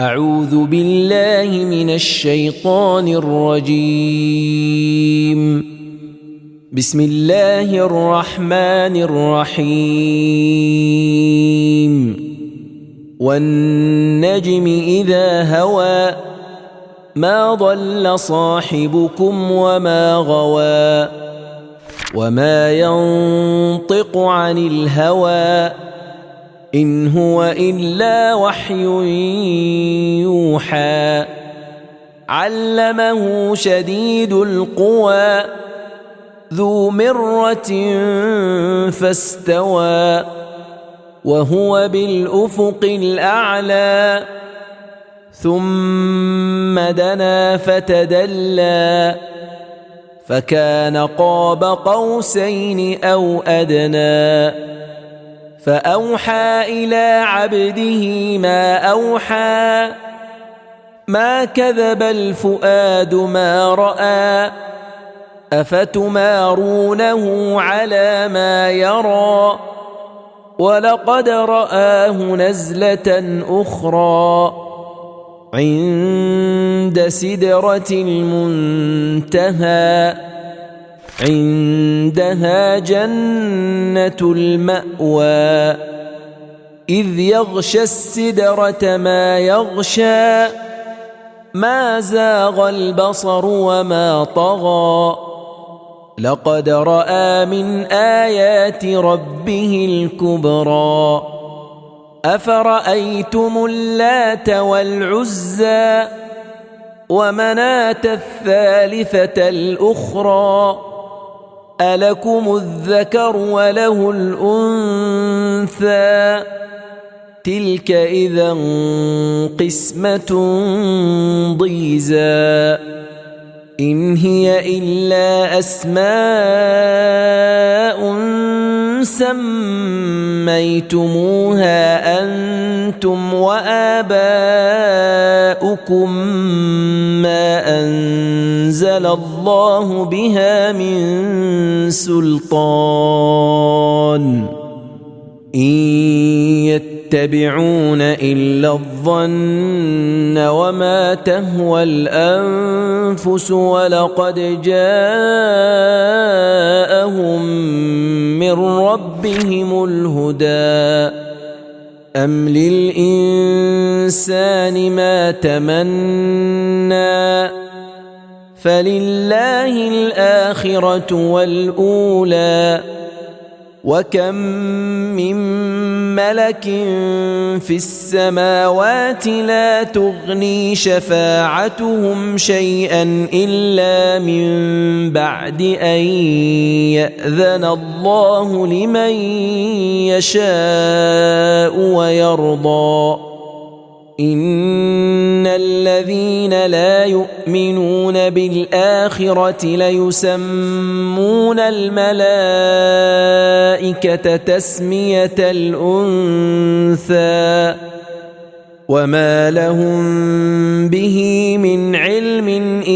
أعوذ بالله من الشيطان الرجيم. بسم الله الرحمن الرحيم. والنجم إذا هوى ما ضل صاحبكم وما غوى وما ينطق عن الهوى إن هو إلا وحي يوحى. علمه شديد القوى ذو مرة فاستوى وهو بالأفق الأعلى ثم دنا فتدلى فكان قاب قوسين أو أدنى فأوحى إلى عبده ما أوحى ما كذب الفؤاد ما رأى أفتمارونه على ما يرى ولقد رآه نزلة أخرى عند سدرة المنتهى عندها جنة المأوى إذ يغشى السدرة ما يغشى ما زاغ البصر وما طغى لقد رأى من آيات ربه الكبرى أفرأيتم اللات والعزى ومناة الثالثة الأخرى ألكم الذكر وله الأنثى تلك إذا قسمة ضيزى إن هي إلا أسماء سميتموها أنتم وآباؤكم ما أنزل الله بها من سلطان إن يتبعون إلا الظن وما تهوى الأنفس ولقد جاءهم من ربهم الهدى أم للإنسان ما تمنى فلله الآخرة والأولى وكم من ملك في السماوات لا تغني شفاعتهم شيئا إلا من بعد أن يأذن الله لمن يشاء ويرضى إن الذين لا يؤمنون بالآخرة ليسمون الملائكة تسمية الأنثى وما لهم به من علم إن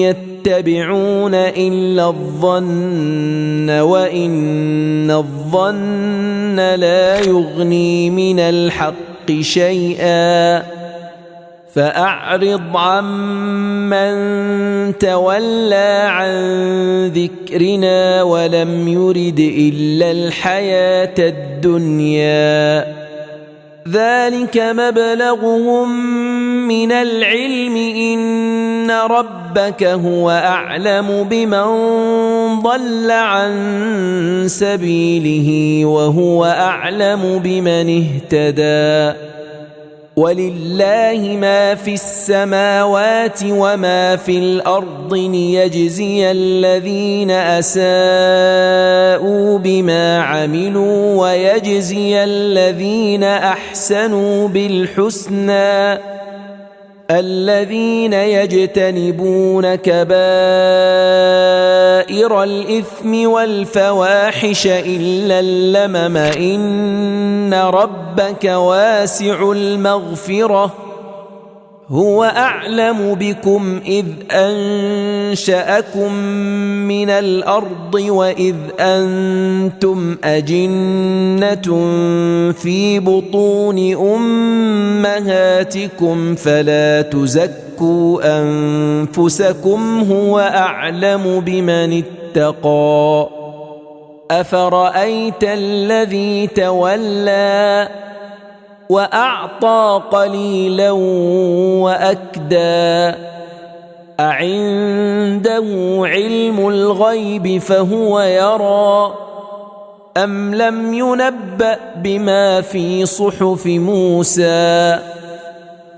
يتبعون إلا الظن وإن الظن لا يغني من الحق شيئا فأعرض عمن تولى عن ذكرنا ولم يرد إلا الحياة الدنيا ذلك مبلغهم من العلم إن ربك هو أعلم بمن ضل عن سبيله وهو أعلم بمن اهتدى ولله ما في السماوات وما في الأرض ليجزي الذين أساءوا بما عملوا ويجزي الذين أحسنوا بالحسنى الذين يجتنبون كبائر الإثم والفواحش إلا اللمم إن ربك واسع المغفرة هو أعلم بكم إذ أنشأكم من الأرض وإذ أنتم أجنة في بطون أمهاتكم فلا تزكوا أنفسكم هو أعلم بمن اتقى أفرأيت الذي تولى وأعطى قليلا وأكدى أعنده علم الغيب فهو يرى أم لم ينبأ بما في صحف موسى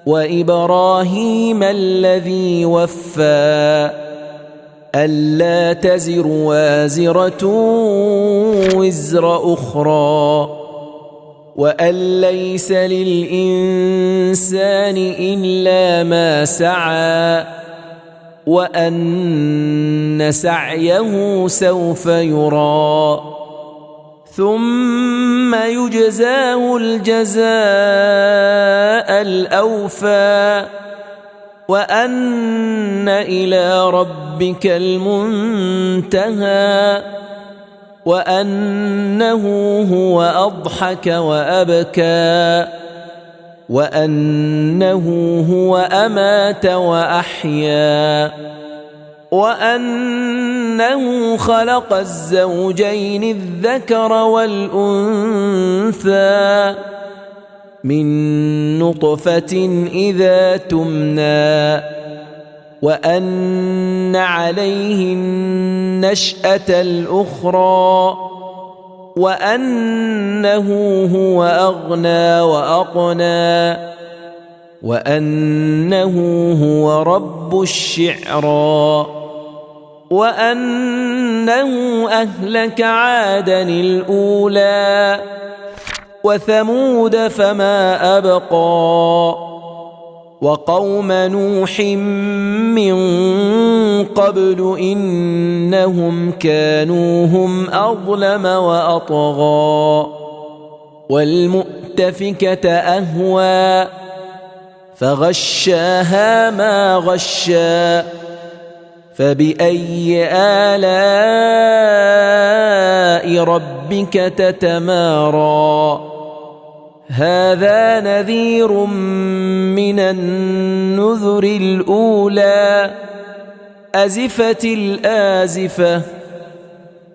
وإبراهيم الذي وفى ألا تزر وازرة وزر أخرى وأن ليس للإنسان إلا ما سعى وأن سعيه سوف يرى ثم يجزاه الجزاء الأوفى وأن إلى ربك المنتهى وأنه هو أضحك وأبكى وأنه هو أمات وأحيا وأنه خلق الزوجين الذكر والأنثى من نطفة إذا تمنى وأن عليه النشأة الأخرى وأنه هو أغنى وأقنى وأنه هو رب الشعرى وأنه أهلك عادا الأولى وثمود فما أبقى وقوم نوح من قبل إنهم كانوا هم أظلم وأطغى والمؤتفكة أهوى فغشاها ما غشى فبأي آلاء ربك تتمارى هذا نذير من النذر الأولى أزفت الآزفة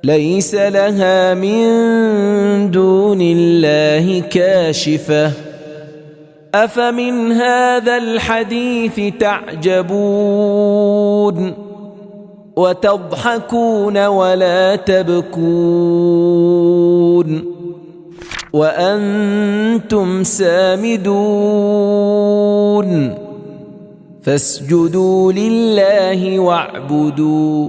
ليس لها من دون الله كاشفة أفمن هذا الحديث تعجبون وتضحكون ولا تبكون وأنتم سامدون فاسجدوا لله واعبدوا